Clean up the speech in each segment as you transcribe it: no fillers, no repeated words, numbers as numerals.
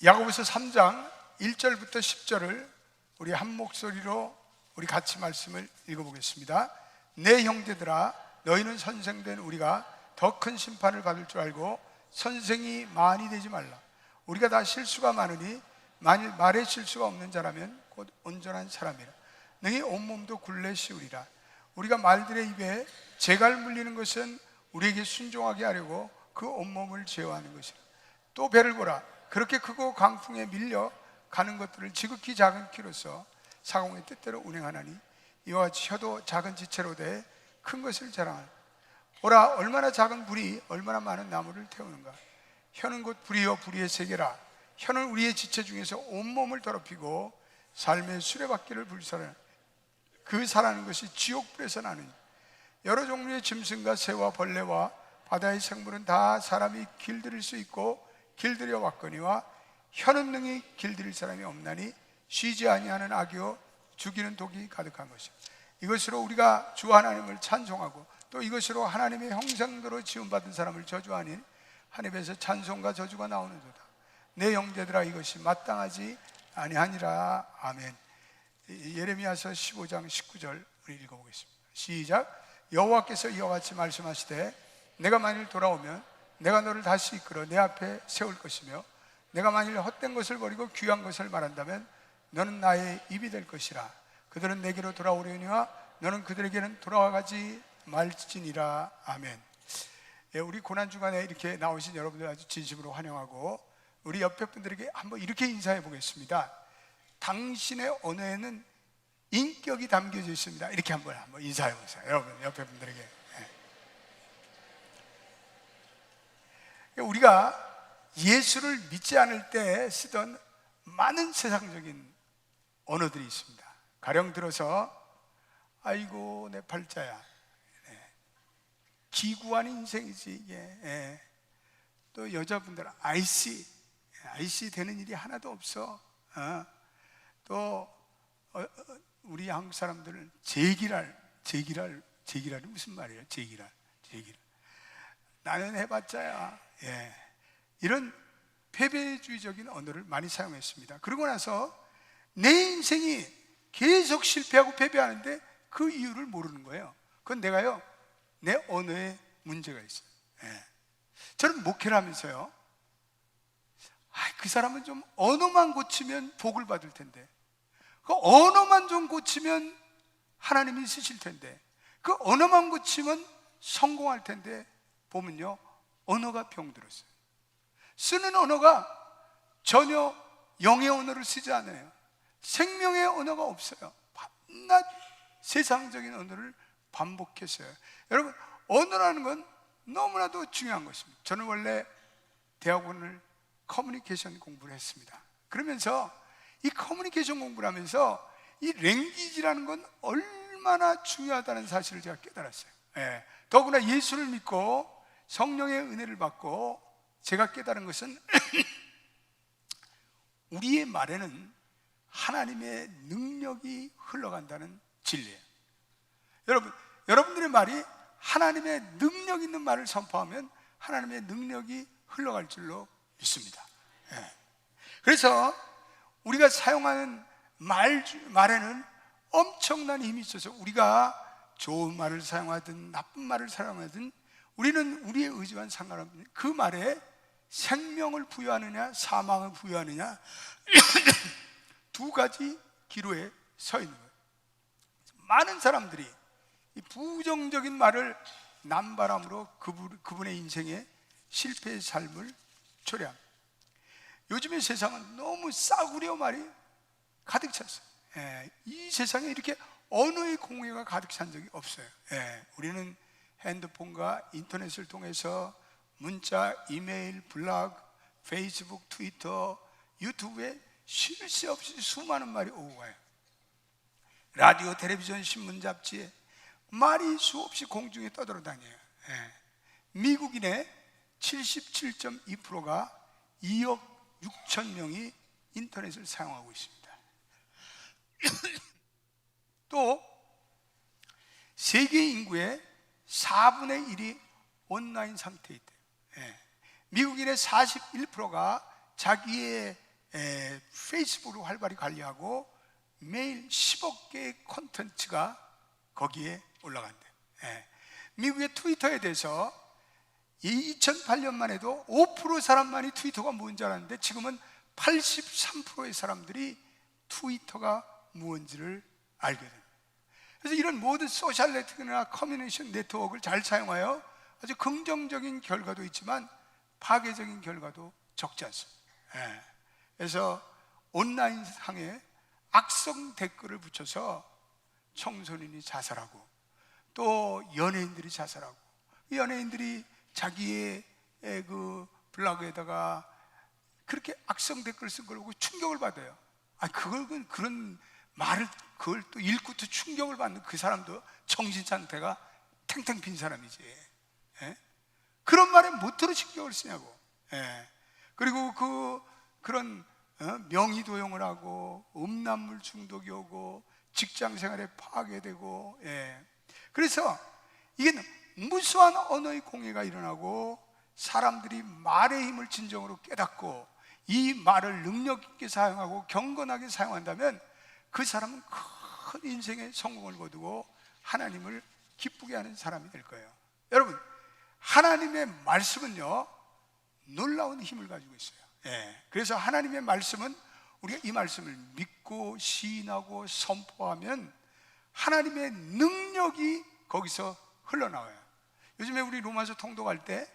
야고보서 3장 1절부터 10절을 우리 한 목소리로 우리 같이 말씀을 읽어보겠습니다. 내 형제들아, 너희는 선생된 우리가 더 큰 심판을 받을 줄 알고 선생이 많이 되지 말라. 우리가 다 실수가 많으니 만일 말에 실수가 없는 자라면 곧 온전한 사람이라. 능히 온몸도 굴레 씌우리라. 우리가 말들의 입에 재갈 물리는 것은 우리에게 순종하게 하려고 그 온몸을 제어하는 것이라. 또 배를 보라. 그렇게 크고 강풍에 밀려 가는 것들을 지극히 작은 키로서 사공의 뜻대로 운행하나니 이와 같이 혀도 작은 지체로 돼 큰 것을 자랑하라. 보라, 얼마나 작은 불이 얼마나 많은 나무를 태우는가. 혀는 곧 불이요 불의의 세계라. 혀는 우리의 지체 중에서 온몸을 더럽히고 삶의 수레바퀴를 불살하는 그 살아는 것이 지옥불에서 나느니 여러 종류의 짐승과 새와 벌레와 바다의 생물은 다 사람이 길들일 수 있고 길들여 왔거니와 혀는 능히 길들일 사람이 없나니 쉬지 아니하는 악이요 죽이는 독이 가득한 것이라. 이것으로 우리가 주 하나님을 찬송하고 또 이것으로 하나님의 형상대로 지음받은 사람을 저주하니 하늘에서 찬송과 저주가 나오는도다. 내 형제들아, 이것이 마땅하지 아니하니라. 아멘. 예레미야서 15장 19절 우리 읽어보겠습니다. 시작. 여호와께서 이와 같이 말씀하시되 내가 만일 돌아오면 내가 너를 다시 이끌어 내 앞에 세울 것이며 내가 만일 헛된 것을 버리고 귀한 것을 말한다면 너는 나의 입이 될 것이라. 그들은 내게로 돌아오려니와 너는 그들에게는 돌아가지 말지니라. 아멘. 우리 고난주간에 이렇게 나오신 여러분들 아주 진심으로 환영하고 우리 옆에 분들에게 한번 이렇게 인사해 보겠습니다. 당신의 언어에는 인격이 담겨져 있습니다. 이렇게 한번 인사해 보세요. 여러분 옆에 분들에게. 우리가 예수를 믿지 않을 때 쓰던 많은 세상적인 언어들이 있습니다. 가령 들어서 아이고 내 팔자야, 기구한 인생이지 이게. 또 여자분들은 IC 되는 일이 하나도 없어. 또 우리 한국 사람들은 제기랄이 무슨 말이에요? 제기랄. 나는 해봤자야. 이런 패배주의적인 언어를 많이 사용했습니다. 그러고 나서 내 인생이 계속 실패하고 패배하는데 그 이유를 모르는 거예요. 그건 내가요, 내 언어에 문제가 있어요. 저는 목회를 하면서요, 그 사람은 좀 언어만 고치면 복을 받을 텐데, 그 언어만 좀 고치면 하나님이 쓰실 텐데, 그 언어만 고치면 성공할 텐데, 보면요, 언어가 병들었어요. 쓰는 언어가 전혀 영의 언어를 쓰지 않아요. 생명의 언어가 없어요. 밤낮 세상적인 언어를 반복했어요. 여러분, 언어라는 건 너무나도 중요한 것입니다. 저는 원래 대학원을 커뮤니케이션 공부를 했습니다. 그러면서 이 커뮤니케이션 공부를 하면서 이 랭귀지라는 건 얼마나 중요하다는 사실을 제가 깨달았어요. 더구나 예수를 믿고 성령의 은혜를 받고 제가 깨달은 것은 우리의 말에는 하나님의 능력이 흘러간다는 진리예요. 여러분들의 말이 하나님의 능력 있는 말을 선포하면 하나님의 능력이 흘러갈 줄로 믿습니다. 그래서 우리가 사용하는 말에는 엄청난 힘이 있어서 우리가 좋은 말을 사용하든 나쁜 말을 사용하든 우리는 우리의 의지와는 상관없는 그 말에 생명을 부여하느냐 사망을 부여하느냐 두 가지 기로에 서 있는 거예요. 많은 사람들이 이 부정적인 말을 남바람으로 그분의 인생에 실패의 삶을 초래합니다. 요즘의 세상은 너무 싸구려 말이 가득 찼어요. 이 세상에 이렇게 언어의 공해가 가득 찬 적이 없어요. 우리는 핸드폰과 인터넷을 통해서 문자, 이메일, 블로그, 페이스북, 트위터, 유튜브에 쉴 새 없이 수많은 말이 오고 가요. 라디오, 텔레비전, 신문, 잡지에 말이 수없이 공중에 떠돌아다녀요. 미국인의 77.2%가 2억 6천 명이 인터넷을 사용하고 있습니다. 또 세계 인구의 4분의 1이 온라인 상태에 있대요. 미국인의 41%가 자기의 페이스북으로 활발히 관리하고 매일 10억 개의 콘텐츠가 거기에 올라간대. 미국의 트위터에 대해서 2008년만 해도 5% 사람만이 트위터가 뭔지 알았는데 지금은 83%의 사람들이 트위터가 무언지를 알게 됩니다. 그래서 이런 모든 소셜 네트워크나 커뮤니케이션 네트워크를 잘 사용하여 아주 긍정적인 결과도 있지만 파괴적인 결과도 적지 않습니다. 그래서 온라인 상에 악성 댓글을 붙여서 청소년이 자살하고 또 연예인들이 자살하고, 연예인들이 자기의 그 블로그에다가 그렇게 악성 댓글을 쓴 걸 보고 충격을 받아요. 그런 말을 그걸 또 읽고 또 충격을 받는 그 사람도 정신 상태가 탱탱 빈 사람이지. 그런 말에 못 들어 신경을 쓰냐고. 그리고 그런 명의도용을 하고 음란물 중독이 오고 직장 생활에 파괴되고. 그래서 이게 무수한 언어의 공해가 일어나고 사람들이 말의 힘을 진정으로 깨닫고 이 말을 능력 있게 사용하고 경건하게 사용한다면 그 사람은 큰 인생의 성공을 거두고 하나님을 기쁘게 하는 사람이 될 거예요. 여러분, 하나님의 말씀은요 놀라운 힘을 가지고 있어요. 그래서 하나님의 말씀은 우리가 이 말씀을 믿고 시인하고 선포하면 하나님의 능력이 거기서 흘러나와요. 요즘에 우리 로마서 통독할 때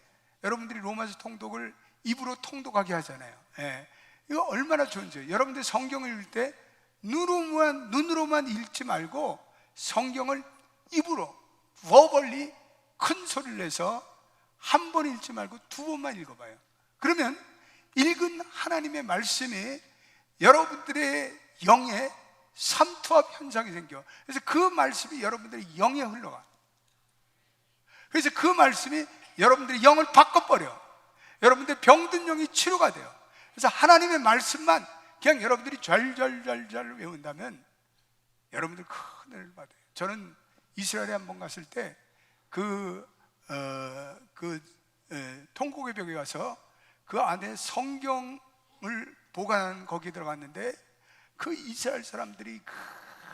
여러분들이 로마서 통독을 입으로 통독하게 하잖아요. 이거 얼마나 좋은지. 여러분들 성경을 읽을 때 눈으로만 읽지 말고 성경을 입으로 버벌리 큰 소리를 내서 한 번 읽지 말고 두 번만 읽어봐요. 그러면 읽은 하나님의 말씀이 여러분들의 영에 삼투압 현상이 생겨. 그래서 그 말씀이 여러분들의 영에 흘러가. 그래서 그 말씀이 여러분들의 영을 바꿔버려. 여러분들 병든 영이 치료가 돼요. 그래서 하나님의 말씀만 그냥 여러분들이 잘 외운다면 여러분들 큰 은혜를 받아요. 저는 이스라엘에 한번 갔을 때 통곡의 벽에 가서 그 안에 성경을 보관하는 거기에 들어갔는데 그 이스라엘 사람들이 그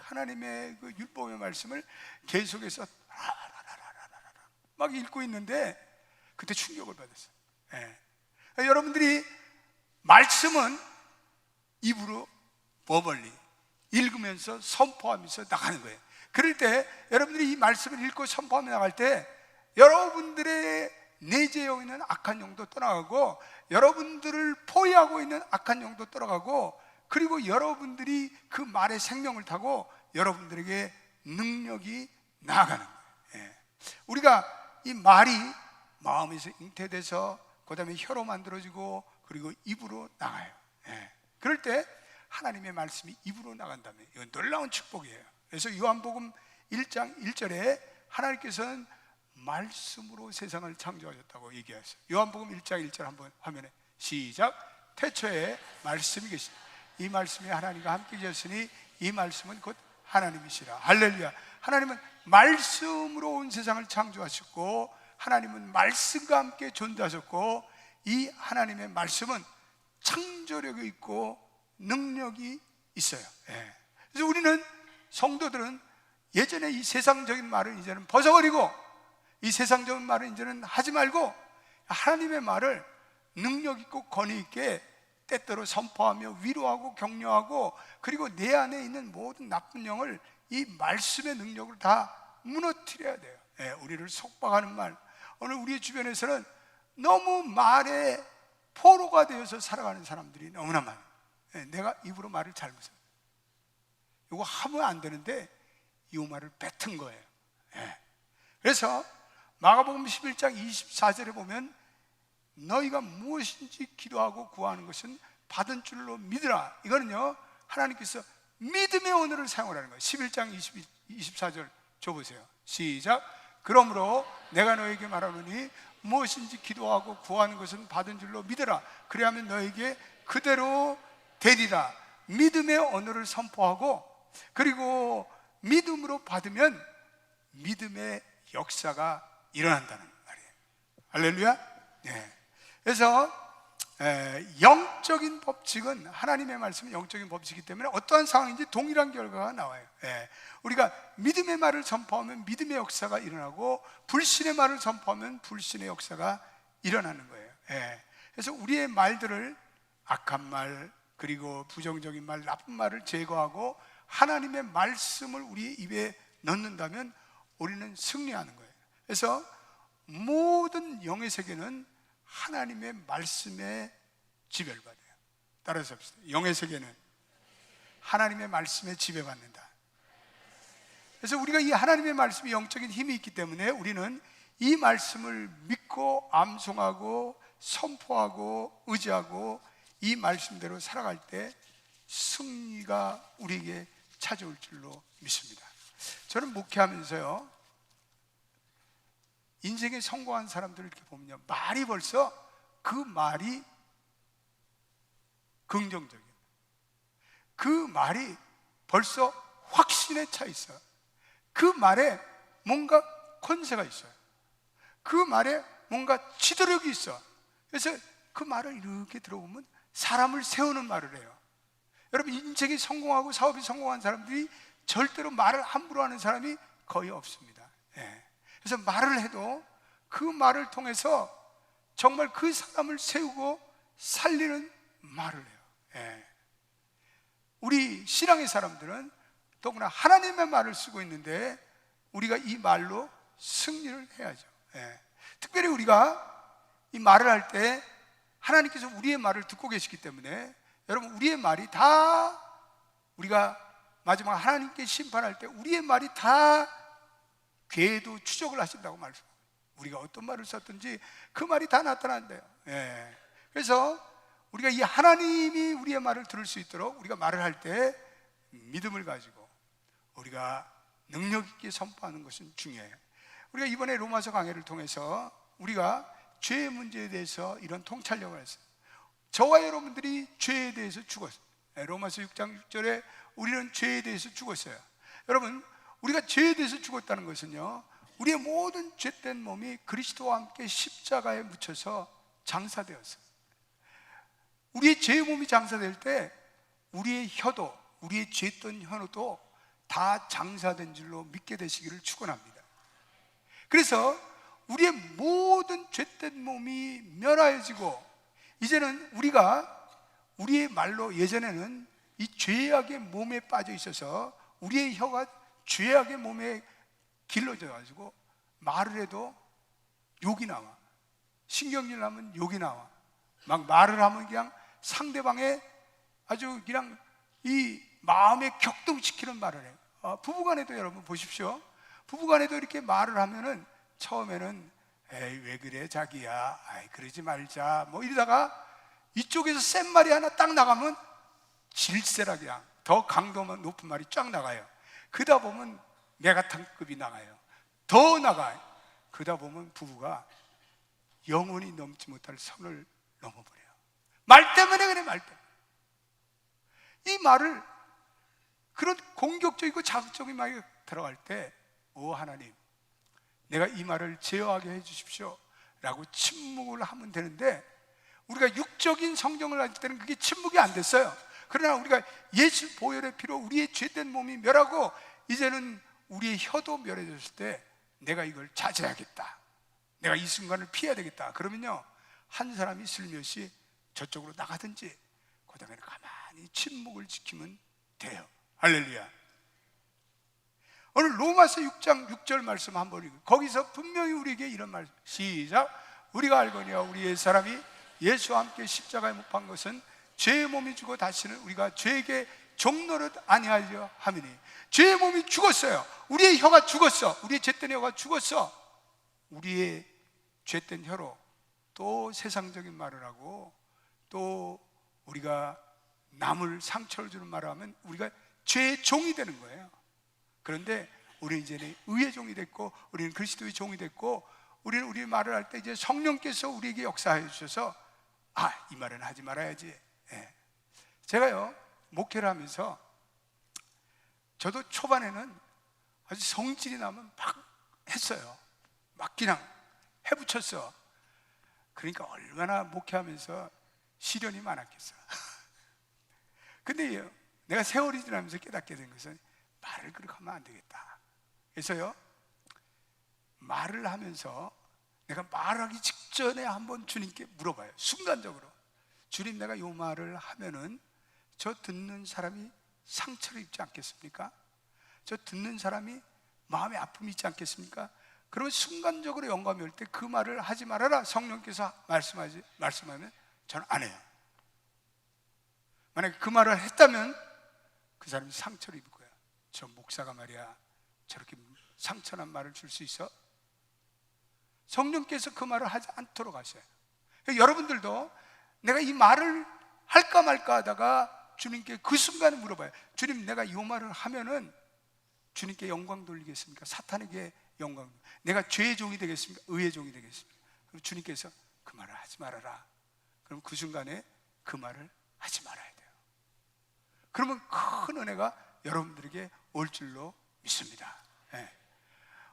하나님의 그 율법의 말씀을 계속해서 막 읽고 있는데 그때 충격을 받았어요. 여러분들이 말씀은 입으로 버벌리 읽으면서 선포하면서 나가는 거예요. 그럴 때 여러분들이 이 말씀을 읽고 선포하며 나갈 때 여러분들의 내재에 있는 악한 영도 떠나가고 여러분들을 포위하고 있는 악한 영도 떠나가고 그리고 여러분들이 그 말의 생명을 타고 여러분들에게 능력이 나아가는 거예요. 우리가 이 말이 마음에서 잉태돼서 그 다음에 혀로 만들어지고 그리고 입으로 나가요. 그럴 때 하나님의 말씀이 입으로 나간다면 이건 놀라운 축복이에요. 그래서 요한복음 1장 1절에 하나님께서는 말씀으로 세상을 창조하셨다고 얘기하셨어요. 요한복음 1장 1절 한번 화면에 시작. 태초에 말씀이 계시다. 이 말씀이 하나님과 함께 계셨으니 이 말씀은 곧 하나님이시라. 할렐루야. 하나님은 말씀으로 온 세상을 창조하셨고 하나님은 말씀과 함께 존재하셨고 이 하나님의 말씀은 창조력이 있고 능력이 있어요. 그래서 우리는 성도들은 예전에 이 세상적인 말을 이제는 벗어버리고 이 세상적인 말을 이제는 하지 말고 하나님의 말을 능력 있고 권위 있게 때때로 선포하며 위로하고 격려하고 그리고 내 안에 있는 모든 나쁜 영을 이 말씀의 능력을 다 무너뜨려야 돼요. 우리를 속박하는 말, 오늘 우리 주변에서는 너무 말에 포로가 되어서 살아가는 사람들이 너무나 많아요. 내가 입으로 말을 잘못해요. 이거 하면 안 되는데 이 말을 뱉은 거예요. 그래서 마가복음 11장 24절에 보면 너희가 무엇인지 기도하고 구하는 것은 받은 줄로 믿으라. 이거는요 하나님께서 믿음의 언어를 사용하라는 거예요. 11장 24절 줘보세요. 시작. 그러므로 내가 너에게 말하노니 무엇인지 기도하고 구하는 것은 받은 줄로 믿으라. 그래야면 너에게 그대로 되리라. 믿음의 언어를 선포하고 그리고 믿음으로 받으면 믿음의 역사가 일어난다는 말이에요. 할렐루야. 그래서 영적인 법칙은, 하나님의 말씀은 영적인 법칙이기 때문에 어떠한 상황인지 동일한 결과가 나와요. 우리가 믿음의 말을 선포하면 믿음의 역사가 일어나고, 불신의 말을 선포하면 불신의 역사가 일어나는 거예요. 그래서 우리의 말들을, 악한 말, 그리고 부정적인 말, 나쁜 말을 제거하고 하나님의 말씀을 우리 입에 넣는다면 우리는 승리하는 거예요. 그래서 모든 영의 세계는 하나님의 말씀에 지배를 받아요. 따라서 합시다. 영의 세계는 하나님의 말씀에 지배받는다. 그래서 우리가 이 하나님의 말씀이 영적인 힘이 있기 때문에 우리는 이 말씀을 믿고 암송하고 선포하고 의지하고 이 말씀대로 살아갈 때 승리가 우리에게 찾아올 줄로 믿습니다. 저는 목회하면서요, 인생에 성공한 사람들을 이렇게 보면요, 말이 벌써, 그 말이 긍정적이에요. 그 말이 벌써 확신에 차 있어요. 그 말에 뭔가 권세가 있어요. 그 말에 뭔가 지도력이 있어. 그래서 그 말을 이렇게 들어보면 사람을 세우는 말을 해요. 여러분, 인생이 성공하고 사업이 성공한 사람들이 절대로 말을 함부로 하는 사람이 거의 없습니다. 그래서 말을 해도 그 말을 통해서 정말 그 사람을 세우고 살리는 말을 해요. 우리 신앙의 사람들은 더구나 하나님의 말을 쓰고 있는데 우리가 이 말로 승리를 해야죠. 특별히 우리가 이 말을 할 때 하나님께서 우리의 말을 듣고 계시기 때문에, 여러분, 우리의 말이 다, 우리가 마지막 하나님께 심판할 때 우리의 말이 다 궤도 추적을 하신다고 말씀합니다. 우리가 어떤 말을 썼든지 그 말이 다 나타난대요. 그래서 우리가 이 하나님이 우리의 말을 들을 수 있도록 우리가 말을 할 때 믿음을 가지고 우리가 능력 있게 선포하는 것은 중요해요. 우리가 이번에 로마서 강해를 통해서 우리가 죄의 문제에 대해서 이런 통찰력을 했어요. 저와 여러분들이 죄에 대해서 죽었어요. 로마서 6장 6절에 우리는 죄에 대해서 죽었어요. 여러분, 우리가 죄에 대해서 죽었다는 것은요, 우리의 모든 죄된 몸이 그리스도와 함께 십자가에 묻혀서 장사되었어요. 우리의 죄의 몸이 장사될 때 우리의 혀도, 우리의 죄된 혀도 다 장사된 줄로 믿게 되시기를 축원합니다. 그래서 우리의 모든 죄된 몸이 멸하여지고, 이제는 우리가 우리의 말로, 예전에는 이 죄악의 몸에 빠져 있어서 우리의 혀가 죄악의 몸에 길러져 가지고 말을 해도 욕이 나와, 신경질 나면 욕이 나와, 막 말을 하면 그냥 상대방의 아주 그냥 이 마음에 격동시키는 말을 해요. 부부간에도 여러분 보십시오. 부부간에도 이렇게 말을 하면은 처음에는 에이 왜 그래 자기야, 아이 그러지 말자, 뭐 이러다가 이쪽에서 센 말이 하나 딱 나가면 질세라, 그냥 더 강도 높은 말이 쫙 나가요. 그러다 보면 메가탄급이 나가요. 더 나가요. 그러다 보면 부부가 영원히 넘지 못할 선을 넘어버려요. 말 때문에 그래, 말 때문에. 이 말을, 그런 공격적이고 자극적인 말이 들어갈 때, 오 하나님, 내가 이 말을 제어하게 해주십시오 라고 침묵을 하면 되는데, 우리가 육적인 성경을 할 때는 그게 침묵이 안 됐어요. 그러나 우리가 예수 보혈의 피로 우리의 죄된 몸이 멸하고 이제는 우리의 혀도 멸해졌을 때 내가 이걸 자제하겠다, 내가 이 순간을 피해야 되겠다, 그러면요, 한 사람이 슬며시 저쪽으로 나가든지 그 다음에는 가만히 침묵을 지키면 돼요. 할렐루야. 오늘 로마서 6장 6절 말씀 한번 읽고, 거기서 분명히 우리에게 이런 말씀, 시작. 우리가 알거니와 우리 옛사람이 예수와 함께 십자가에 못 박은 것은 죄의 몸이 죽어 다시는 우리가 죄에게 종노릇 아니하려 함이니. 죄의 몸이 죽었어요. 우리의 혀가 죽었어. 우리의 죄된 혀가 죽었어. 우리의 죄된 혀로 또 세상적인 말을 하고 또 우리가 남을 상처를 주는 말을 하면 우리가 죄의 종이 되는 거예요. 그런데 우리는 이제는 의의 종이 됐고, 우리는 그리스도의 종이 됐고, 우리는 우리 말을 할 때 이제 성령께서 우리에게 역사해 주셔서 이 말은 하지 말아야지. 제가요, 목회를 하면서 저도 초반에는 아주 성질이 나면 막 했어요. 막 그냥 해붙였어. 그러니까 얼마나 목회하면서 시련이 많았겠어. 근데 내가 세월이 지나면서 깨닫게 된 것은 말을 그렇게 하면 안 되겠다. 그래서요, 말을 하면서 내가 말하기 직전에 한번 주님께 물어봐요. 순간적으로, 주님, 내가 이 말을 하면은 저 듣는 사람이 상처를 입지 않겠습니까? 저 듣는 사람이 마음에 아픔이 있지 않겠습니까? 그러면 순간적으로 영감이 올 때 그 말을 하지 말아라, 성령께서 말씀하면 저는 안 해요. 만약에 그 말을 했다면 그 사람이 상처를 입을 거야. 저 목사가 말이야 저렇게 상처난 말을 줄 수 있어? 성령께서 그 말을 하지 않도록 하셔요. 여러분들도 내가 이 말을 할까 말까 하다가 주님께 그 순간에 물어봐요. 주님, 내가 이 말을 하면은 주님께 영광 돌리겠습니까? 사탄에게 영광, 내가 죄의 종이 되겠습니까? 의의 종이 되겠습니까? 그럼 주님께서 그 말을 하지 말아라. 그럼 그 순간에 그 말을 하지 말아야 돼요. 그러면 큰 은혜가 여러분들에게 올 줄로 믿습니다. 예.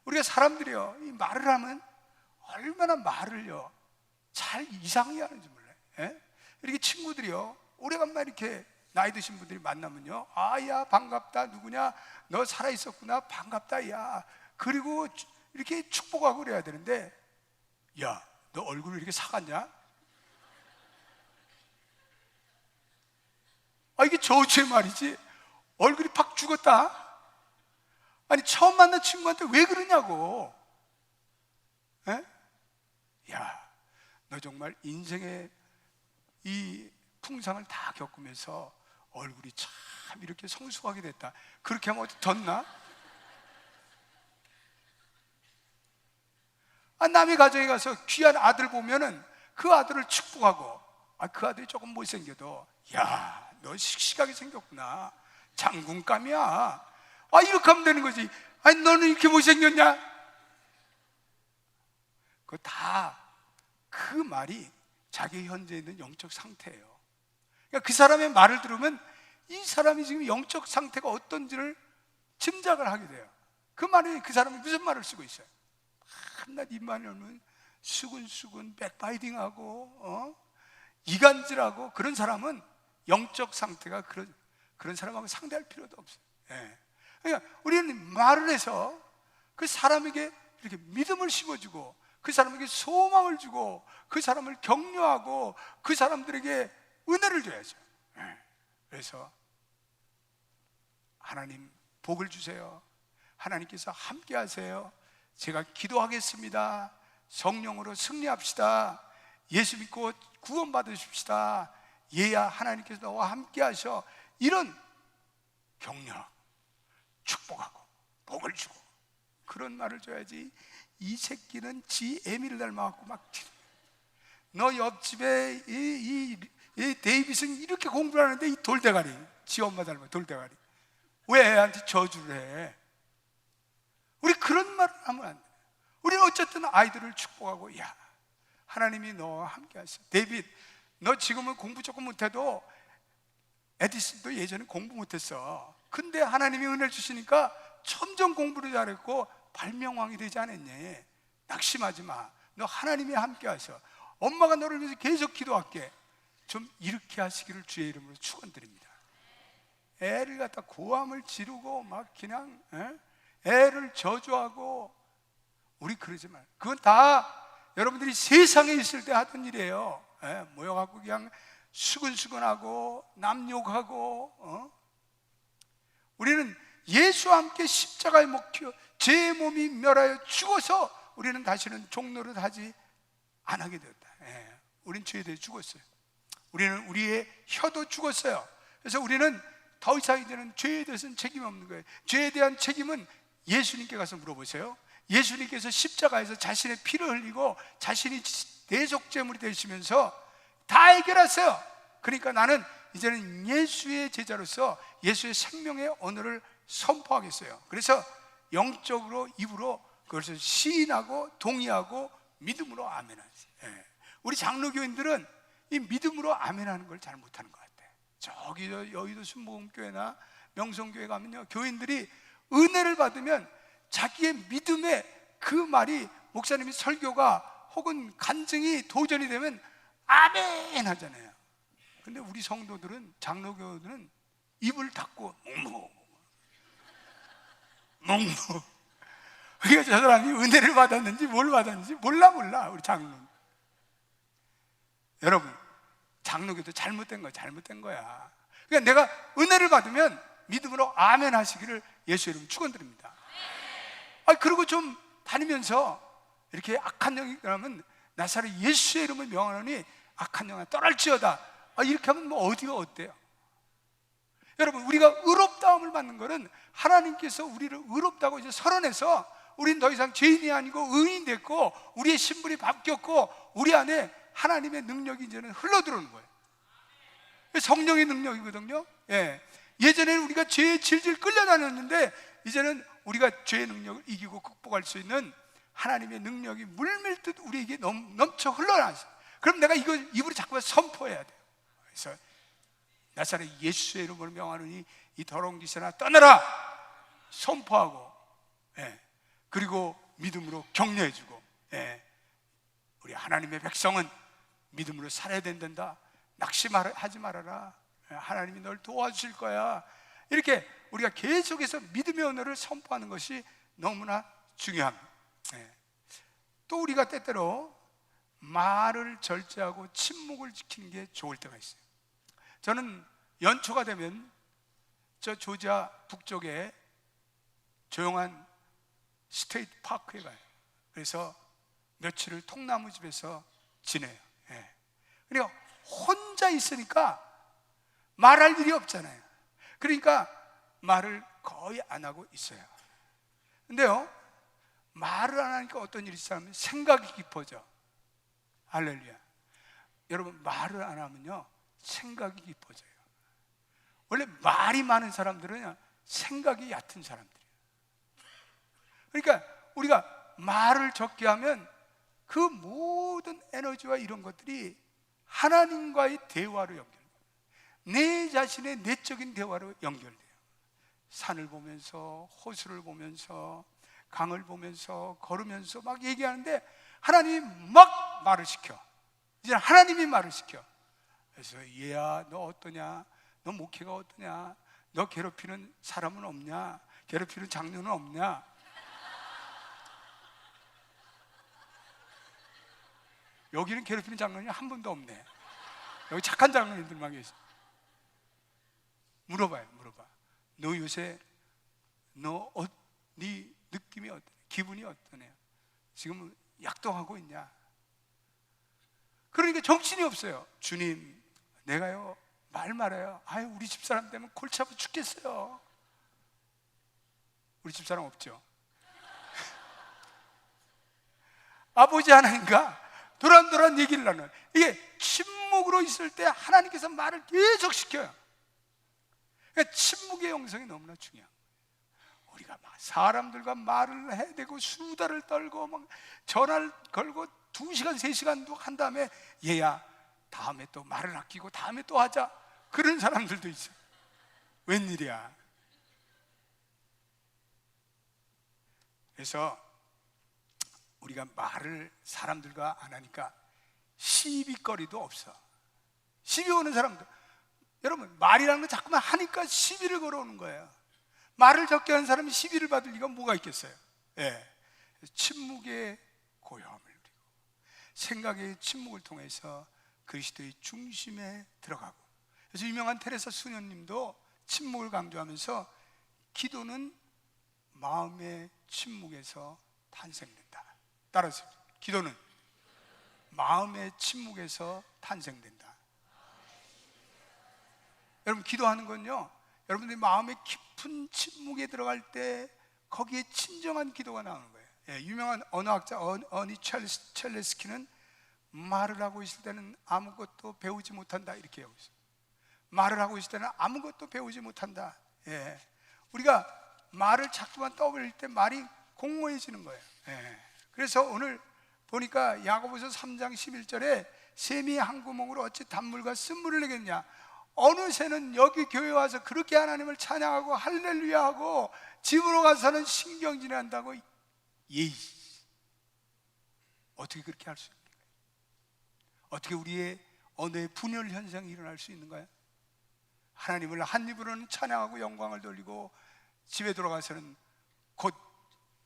우리가 사람들이요, 이 말을 하면 얼마나 말을요 잘 이상하게 하는지 몰라요. 예? 이렇게 친구들이요, 오래간만에 이렇게 나이 드신 분들이 만나면요, 아야 반갑다, 누구냐, 너 살아있었구나, 반갑다, 야, 그리고 이렇게 축복하고 그래야 되는데, 야, 너 얼굴이 이렇게 사갔냐? 아, 이게 저주의 말이지. 얼굴이 팍 죽었다. 아니, 처음 만난 친구한테 왜 그러냐고. 에? 야, 너 정말 인생의 이 풍상을 다 겪으면서 얼굴이 참 이렇게 성숙하게 됐다. 그렇게 하면 어디 덧나? 아, 남의 가정에 가서 귀한 아들 보면은 그 아들을 축복하고, 아, 그 아들이 조금 못생겨도, 야, 너 씩씩하게 생겼구나, 장군감이야. 아, 이렇게 하면 되는 거지. 아니, 너는 이렇게 못생겼냐? 그거 다 그 말이 자기 현재 있는 영적 상태예요. 그러니까 그 사람의 말을 들으면 이 사람이 지금 영적 상태가 어떤지를 짐작을 하게 돼요. 그 말이, 그 사람이 무슨 말을 쓰고 있어요? 한낱 입만 열면 수근수근 백바이딩하고 이간질하고, 그런 사람은 영적 상태가 그런 사람하고 상대할 필요도 없어요. 예. 그러니까 우리는 말을 해서 그 사람에게 이렇게 믿음을 심어주고, 그 사람에게 소망을 주고, 그 사람을 격려하고, 그 사람들에게 은혜를 줘야죠. 예. 그래서 하나님 복을 주세요, 하나님께서 함께 하세요, 제가 기도하겠습니다, 성령으로 승리합시다, 예수 믿고 구원 받으십시다, 얘야 하나님께서 너와 함께 하셔, 이런 격려, 축복하고 복을 주고, 그런 말을 줘야지. 이 새끼는 지 애미를 닮아갖고 막, 너 옆집에 이 데이빗은 이렇게 공부를 하는데 이 돌대가리, 지 엄마 닮아 돌대가리, 왜 애한테 저주를 해? 우리 그런 말을 하면 안 돼. 우리는 어쨌든 아이들을 축복하고, 야, 하나님이 너와 함께 하셔. 데이빗, 너 지금은 공부 조금 못해도 에디슨도 예전에 공부 못했어. 근데 하나님이 은혜를 주시니까 점점 공부를 잘했고 발명왕이 되지 않았니? 낙심하지 마. 너 하나님이 함께 하셔. 엄마가 너를 위해서 계속 기도할게. 좀 이렇게 하시기를 주의 이름으로 축원드립니다. 애를 갖다 고함을 지르고 막 그냥 애를 저주하고, 우리 그러지 말. 그건 다 여러분들이 세상에 있을 때 하던 일이에요. 모여갖고 그냥 수근수근하고 남 욕하고. 우리는 예수와 함께 십자가에 못 박혀 제 몸이 멸하여 죽어서 우리는 다시는 종노릇 하지 안 하게 되었다. 우린 죄에 대해 죽었어요. 우리는 우리의 혀도 죽었어요. 그래서 우리는 더 이상 이제는 죄에 대해서는 책임이 없는 거예요. 죄에 대한 책임은 예수님께 가서 물어보세요. 예수님께서 십자가에서 자신의 피를 흘리고 자신이 대속제물이 되시면서 다 해결하세요. 그러니까 나는 이제는 예수의 제자로서 예수의 생명의 언어를 선포하겠어요. 그래서 영적으로 입으로 그것을 시인하고 동의하고 믿음으로 아멘하세요. 우리 장로교인들은 이 믿음으로 아멘하는 걸 잘 못하는 것 같아요. 저기 여의도 순복음교회나 명성교회 가면요, 교인들이 은혜를 받으면 자기의 믿음의 그 말이, 목사님이 설교가 혹은 간증이 도전이 되면 아멘 하잖아요. 근데 우리 성도들은, 장로교들은 입을 닫고 묵묵. 그러니까 저 사람이 은혜를 받았는지 뭘 받았는지 몰라 우리 장로는. 여러분, 장로교도 잘못된 거야. 그러니까 내가 은혜를 받으면 믿음으로 아멘 하시기를 예수 이름으로 축원드립니다. 그리고 좀 다니면서 이렇게 악한 영이 나면 나사렛 예수의 이름을 명하노니 악한 영아 떠날지어다. 이렇게 하면 뭐 어디가 어때요? 여러분, 우리가 의롭다함을 받는 것은 하나님께서 우리를 의롭다고 이제 선언해서 우리는 더 이상 죄인이 아니고 의인이 됐고 우리의 신분이 바뀌었고 우리 안에 하나님의 능력이 이제는 흘러들어오는 거예요. 성령의 능력이거든요. 예전에는 우리가 죄에 질질 끌려다녔는데 이제는 우리가 죄의 능력을 이기고 극복할 수 있는 하나님의 능력이 물밀듯 우리에게 넘쳐 흘러나왔어요. 그럼 내가 이걸 입으로 자꾸 선포해야 돼요. 그래서 나사렛 예수의 이름으로 명하노니 이 더러운 기세나 떠나라 선포하고, 그리고 믿음으로 격려해주고, 우리 하나님의 백성은 믿음으로 살아야 된다. 낙심하지 말아라. 하나님이 널 도와주실 거야. 이렇게 우리가 계속해서 믿음의 언어를 선포하는 것이 너무나 중요합니다. 또 우리가 때때로 말을 절제하고 침묵을 지키는 게 좋을 때가 있어요. 저는 연초가 되면 저 조지아 북쪽에 조용한 스테이트 파크에 가요. 그래서 며칠을 통나무 집에서 지내요. 그러니까 혼자 있으니까 말할 일이 없잖아요. 그러니까 말을 거의 안 하고 있어요. 근데요, 말을 안 하니까 어떤 일이 있냐면 생각이 깊어져. 할렐루야. 여러분, 말을 안 하면요 생각이 깊어져요. 원래 말이 많은 사람들은 생각이 얕은 사람들이에요. 그러니까 우리가 말을 적게 하면 그 모든 에너지와 이런 것들이 하나님과의 대화로 연결돼요. 내 자신의 내적인 대화로 연결돼요. 산을 보면서, 호수를 보면서, 강을 보면서, 걸으면서 막 얘기하는데 하나님이 막 말을 시켜. 이제 하나님이 말을 시켜. 그래서 얘야 너 어떠냐? 너 목회가 어떠냐? 너 괴롭히는 사람은 없냐? 괴롭히는 장로는 없냐? 여기는 괴롭히는 장로님 한 분도 없네. 여기 착한 장로님들만 계시. 물어봐. 너 요새 네 느낌이 어떠냐? 기분이 어떠냐? 지금 약동하고 있냐? 그러니까 정신이 없어요. 주님, 내가요 말 말아요. 우리 집사람 때문에 골치 아파 죽겠어요. 우리 집사람 없죠? 아버지 하나님과 도란도란 얘기를 나눠요. 이게 침묵으로 있을 때 하나님께서 말을 계속 시켜요. 그러니까 침묵의 영성이 너무나 중요한 거예요. 우리가 막 사람들과 말을 해야 되고 수다를 떨고 막 전화를 걸고 2시간 3시간도 한 다음에 얘야 다음에 또 말을 아끼고 다음에 또 하자, 그런 사람들도 있어요. 웬일이야. 그래서 우리가 말을 사람들과 안 하니까 시비거리도 없어. 시비 오는 사람들, 여러분 말이라는 건 자꾸만 하니까 시비를 걸어오는 거예요. 말을 적게 하는 사람이 시비를 받을 리가 뭐가 있겠어요? 침묵의 고요함을 누리고 생각의 침묵을 통해서 그리스도의 중심에 들어가고. 그래서 유명한 테레사 수녀님도 침묵을 강조하면서 기도는 마음의 침묵에서 탄생된다. 따라서 기도는 마음의 침묵에서 탄생된다. 여러분, 기도하는 건요, 여러분들이 마음의 깊은 침묵에 들어갈 때 거기에 진정한 기도가 나오는 거예요. 유명한 언어학자 어니 첼레스키는 말을 하고 있을 때는 아무것도 배우지 못한다, 이렇게 하고 있어요. 말을 하고 있을 때는 아무것도 배우지 못한다. 우리가 말을 자꾸만 떠올릴 때 말이 공모해지는 거예요. 그래서 오늘 보니까 야고보서 3장 11절에 샘이 한 구멍으로 어찌 단물과 쓴물을 내겠냐. 어느새는 여기 교회 와서 그렇게 하나님을 찬양하고 할렐루야 하고 집으로 가서는 신경질 한다고. 어떻게 그렇게 할 수 있습니까? 어떻게 우리의 언어의 분열 현상이 일어날 수 있는가요? 하나님을 한 입으로는 찬양하고 영광을 돌리고 집에 돌아가서는 곧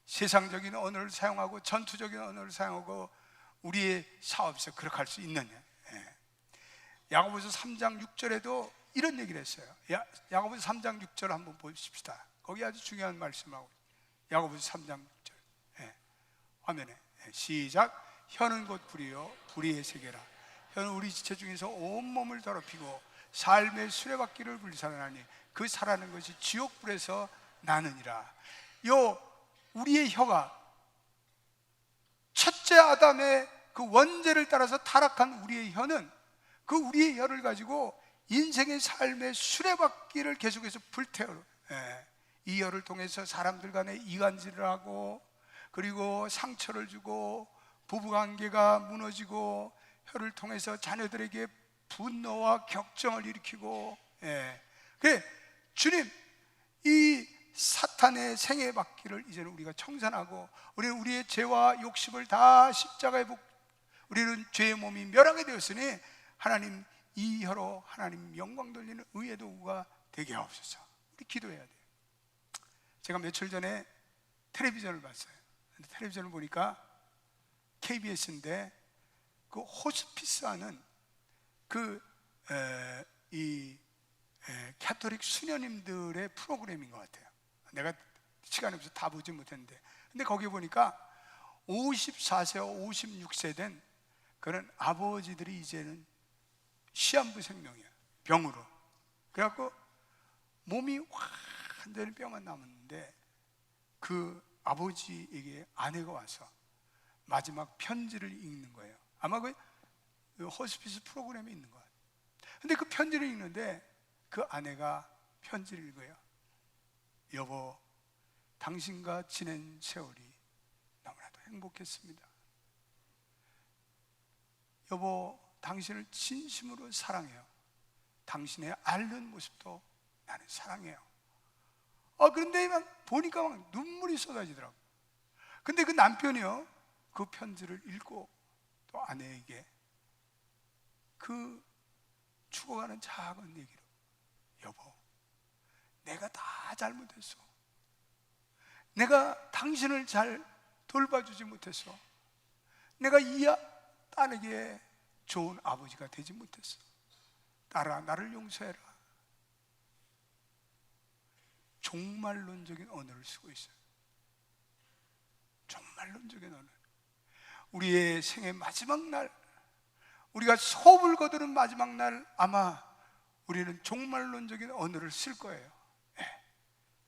세상적인 언어를 사용하고 전투적인 언어를 사용하고 우리의 사업에서 그렇게 할 수 있느냐? 야고보서 3장 6절에도 이런 얘기를 했어요. 야고보서 3장 6절 한번 보십시다. 거기 아주 중요한 말씀하고, 야고보서 3장 6절. 화면에 시작. 혀는 곧 불이요 불의의 세계라. 혀는 우리 지체 중에서 온몸을 더럽히고 삶의 수레바퀴를 불살하나니 그 살아는 것이 지옥불에서 나느니라. 우리의 혀가 첫째 아담의 그 원죄를 따라서 타락한 우리의 혀는 그 우리의 혀를 가지고 인생의 삶의 수레바퀴를 계속해서 불태워. 이 혀를 통해서 사람들 간에 이간질을 하고, 그리고 상처를 주고, 부부관계가 무너지고, 혀를 통해서 자녀들에게 분노와 격정을 일으키고. 그래, 주님, 이 사탄의 생애 바퀴를 이제는 우리가 청산하고, 우리는 우리의 죄와 욕심을 다 십자가에 우리는 죄의 몸이 멸하게 되었으니 하나님, 이 혀로 하나님 영광 돌리는 의의 도구가 되게 하옵소서. 우리 기도해야 돼요. 제가 며칠 전에 텔레비전을 봤어요. 텔레비전을 보니까 KBS인데 그 호스피스 하는 가톨릭 수녀님들의 프로그램인 것 같아요. 내가 시간이 없어서 다 보지 못했는데, 근데 거기 보니까 54세와 56세 된 그런 아버지들이 이제는 시한부 생명이야, 병으로. 그래갖고 몸이 완전히 뼈만 남았는데 그 아버지에게 아내가 와서 마지막 편지를 읽는 거예요. 아마 그 호스피스 프로그램에 있는 것 같아요. 근데 그 편지를 읽는데 그 아내가 편지를 읽어요. 여보, 당신과 지낸 세월이 너무나도 행복했습니다. 여보, 당신을 진심으로 사랑해요. 당신의 앓는 모습도 나는 사랑해요. 그런데 막 보니까 막 눈물이 쏟아지더라고. 근데 그 남편이요, 그 편지를 읽고 또 아내에게 그 죽어가는 작은 얘기로, 여보, 내가 다 잘못했어. 내가 당신을 잘 돌봐주지 못했어. 내가 이 딸에게 좋은 아버지가 되지 못했어. 딸아, 나를 용서해라. 종말론적인 언어를 쓰고 있어요. 종말론적인 언어. 우리의 생의 마지막 날, 우리가 소업을 거두는 마지막 날, 아마 우리는 종말론적인 언어를 쓸 거예요.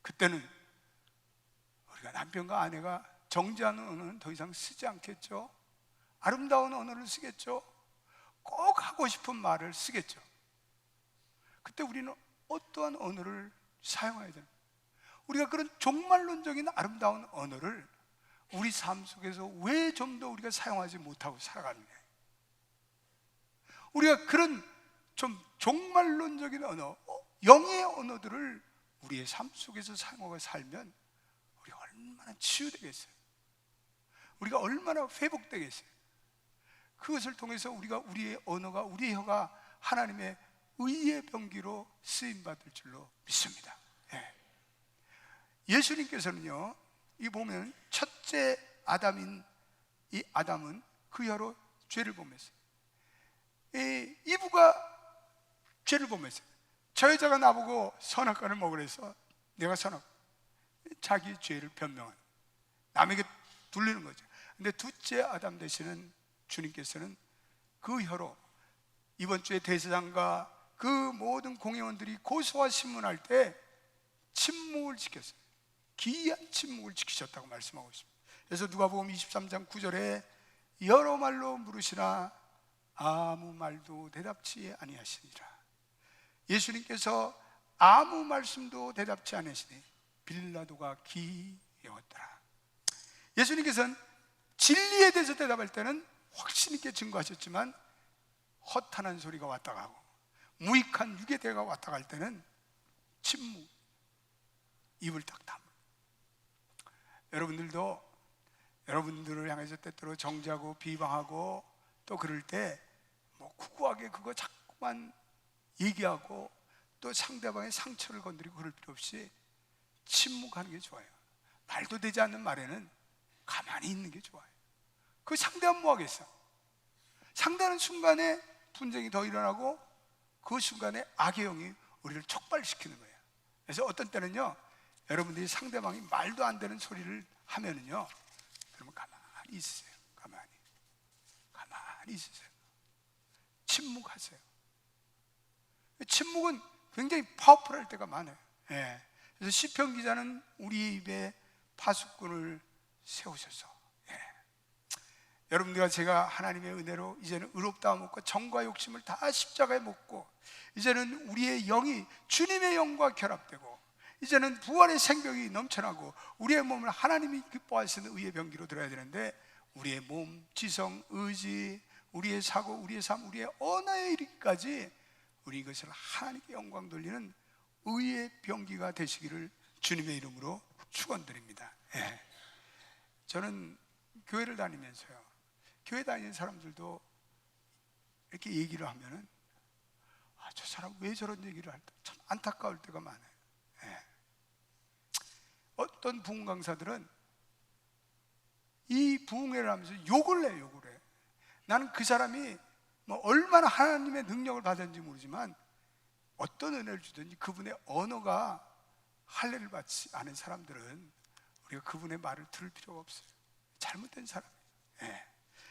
그때는 우리가 남편과 아내가 정죄하는 언어는 더 이상 쓰지 않겠죠. 아름다운 언어를 쓰겠죠. 꼭 하고 싶은 말을 쓰겠죠. 그때 우리는 어떠한 언어를 사용해야 되는, 우리가 그런 종말론적인 아름다운 언어를 우리 삶 속에서 왜 좀 더 우리가 사용하지 못하고 살아가느냐. 우리가 그런 좀 종말론적인 언어, 영의 언어들을 우리의 삶 속에서 사용하고 살면 우리가 얼마나 치유되겠어요. 우리가 얼마나 회복되겠어요. 그것을 통해서 우리의 언어가, 우리의 혀가 하나님의 의의 병기로 쓰임받을 줄로 믿습니다. 예수님께서는요, 이 보면 첫째 아담인 이 아담은 그 혀로 죄를 범했어요. 이브가 죄를 범했어요. 저 여자가 나보고 선악과를 먹으라 해서 내가 자기 죄를 변명하는, 남에게 돌리는 거죠. 근데 둘째 아담 되시는 주님께서는 그 혀로 이번 주에 대제사장과 그 모든 공회원들이 고소와 신문할 때 침묵을 지켰어요. 기이한 침묵을 지키셨다고 말씀하고 있습니다. 그래서 누가복음 23장 9절에 여러 말로 물으시나 아무 말도 대답치 아니하시니라. 예수님께서 아무 말씀도 대답치 않으시니 빌라도가 기여웠더라. 예수님께서는 진리에 대해서 대답할 때는 확신 있게 증거하셨지만 허탄한 소리가 왔다 가고 무익한 유괴대가 왔다 갈 때는 침묵, 입을 딱 다물고. 여러분들도 여러분들을 향해서 때때로 정죄하고 비방하고 또 그럴 때 뭐 구구하게 묘하게 그거 자꾸만 얘기하고 또 상대방의 상처를 건드리고 그럴 필요 없이 침묵하는 게 좋아요. 말도 되지 않는 말에는 가만히 있는 게 좋아요. 그 상대는 뭐 하겠어? 상대하는 순간에 분쟁이 더 일어나고 그 순간에 악의 영이 우리를 촉발시키는 거예요. 그래서 어떤 때는요, 여러분들이 상대방이 말도 안 되는 소리를 하면은요, 그러면 가만히 있으세요. 가만히 있으세요. 침묵하세요. 침묵은 굉장히 파워풀할 때가 많아요. 예. 그래서 시편 기자는 우리 입에 파수꾼을 세우셔서, 예. 여러분들과 제가 하나님의 은혜로 이제는 의롭다 먹고 정과 욕심을 다 십자가에 묻고, 이제는 우리의 영이 주님의 영과 결합되고, 이제는 부활의 생명이 넘쳐나고 우리의 몸을 하나님이 기뻐하시는 의의 병기로 들어야 되는데, 우리의 몸, 지성, 의지, 우리의 사고, 우리의 삶, 우리의 언어에 이르기까지 우리 이것을 하나님께 영광 돌리는 의의 병기가 되시기를 주님의 이름으로 축원드립니다. 예. 저는 교회를 다니면서요, 교회 다니는 사람들도 이렇게 얘기를 하면은 저 사람 왜 저런 얘기를 할까 참 안타까울 때가 많아요. 예. 어떤 부흥 강사들은 이 부흥회를 하면서 욕을 해. 나는 그 사람이 뭐 얼마나 하나님의 능력을 받았는지 모르지만 어떤 은혜를 주든지 그분의 언어가 할례를 받지 않은 사람들은 우리가 그분의 말을 들을 필요가 없어요. 잘못된 사람이에요. 예.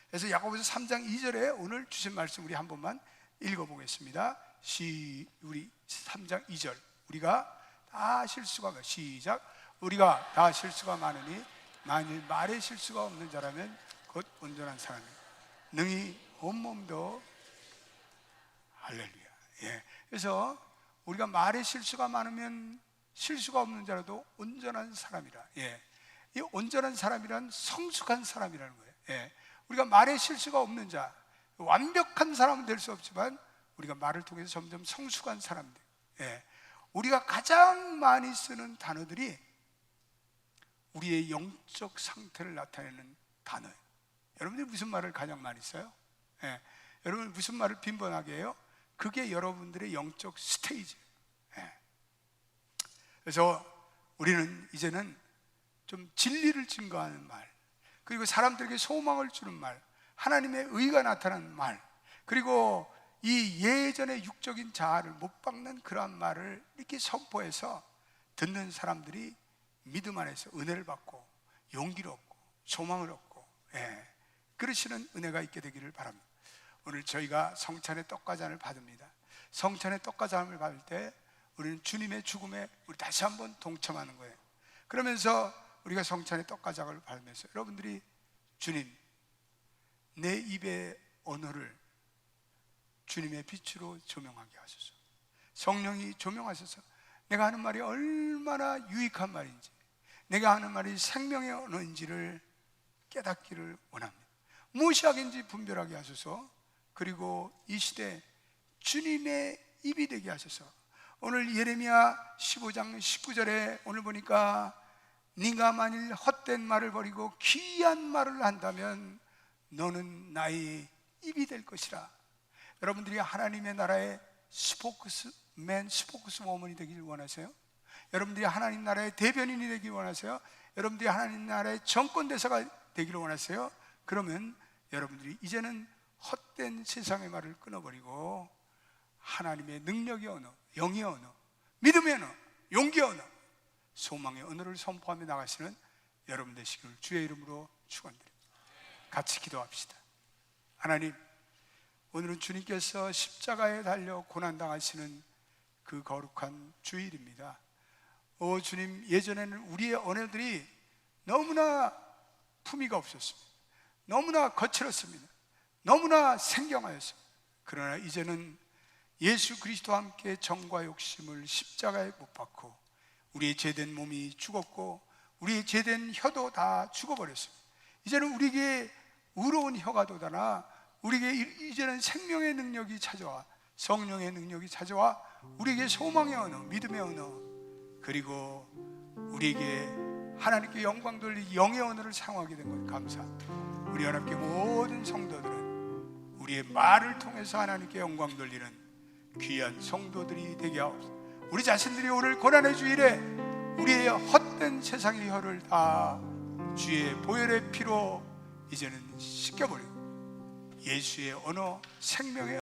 그래서 야고보서 3장 2절에 오늘 주신 말씀 우리 한 번만 읽어보겠습니다. 우리 3장 2절. 우리가 다 실수가 많아요. 시작. 우리가 다 실수가 많으니 만일 말에 실수가 없는 자라면 곧 온전한 사람이에요. 능히 온몸도 할렐루야. 예. 그래서 우리가 말에 실수가 많으면 실수가 없는 자라도 온전한 사람이라. 예. 이 온전한 사람이란 성숙한 사람이라는 거예요. 예. 우리가 말에 실수가 없는 자, 완벽한 사람은 될 수 없지만 우리가 말을 통해서 점점 성숙한 사람들. 예. 우리가 가장 많이 쓰는 단어들이 우리의 영적 상태를 나타내는 단어예요. 여러분들이 무슨 말을 가장 많이 써요? 예. 여러분 무슨 말을 빈번하게 해요? 그게 여러분들의 영적 스테이지예요. 예. 그래서 우리는 이제는 좀 진리를 증거하는 말, 그리고 사람들에게 소망을 주는 말, 하나님의 의가 나타나는 말, 그리고 이 예전의 육적인 자아를 못 박는 그러한 말을 이렇게 선포해서 듣는 사람들이 믿음 안에서 은혜를 받고 용기를 얻고 소망을 얻고, 예, 그러시는 은혜가 있게 되기를 바랍니다. 오늘 저희가 성찬의 떡과 잔을 받습니다. 성찬의 떡과 잔을 받을 때 우리는 주님의 죽음에 우리 다시 한번 동참하는 거예요. 그러면서 우리가 성찬의 떡과 잔을 받으면서 여러분들이 주님, 내 입의 언어를 주님의 빛으로 조명하게 하소서. 성령이 조명하셔서 내가 하는 말이 얼마나 유익한 말인지, 내가 하는 말이 생명의 언어인지를 깨닫기를 원합니다. 무엇이하긴지 분별하게 하소서. 그리고 이 시대 주님의 입이 되게 하소서. 오늘 예레미야 15장 19절에 오늘 보니까 네가 만일 헛된 말을 버리고 귀한 말을 한다면 너는 나의 입이 될 것이라. 여러분들이 하나님의 나라의 스포크스맨, 스포크스워먼이 되기를 원하세요? 여러분들이 하나님 나라의 대변인이 되기를 원하세요? 여러분들이 하나님 나라의 정권대사가 되기를 원하세요? 그러면 여러분들이 이제는 헛된 세상의 말을 끊어버리고 하나님의 능력의 언어, 영의 언어, 믿음의 언어, 용기의 언어, 소망의 언어를 선포하며 나가시는 여러분 되시기를 주의 이름으로 축원드립니다. 같이 기도합시다. 하나님, 오늘은 주님께서 십자가에 달려 고난당하시는 그 거룩한 주일입니다. 오 주님, 예전에는 우리의 언어들이 너무나 품위가 없었습니다. 너무나 거칠었습니다. 너무나 생경하였습니다. 그러나 이제는 예수 그리스도와 함께 정과 욕심을 십자가에 못 박고 우리의 죄된 몸이 죽었고 우리의 죄된 혀도 다 죽어버렸습니다. 이제는 우리에게 의로운 혀가 돋아나 우리에게 이제는 생명의 능력이 찾아와 성령의 능력이 찾아와 우리에게 소망의 언어, 믿음의 언어, 그리고 우리에게 하나님께 영광 돌리기 영의 언어를 사용하게 된 것 감사합니다. 우리 하나님께 모든 성도들은 우리의 말을 통해서 하나님께 영광 돌리는 귀한 성도들이 되게 하옵소서. 우리 자신들이 오늘 고난의 주일에 우리의 헛된 세상의 혀를 다 주의 보혈의 피로 이제는 씻겨버리고 예수의 언어, 생명의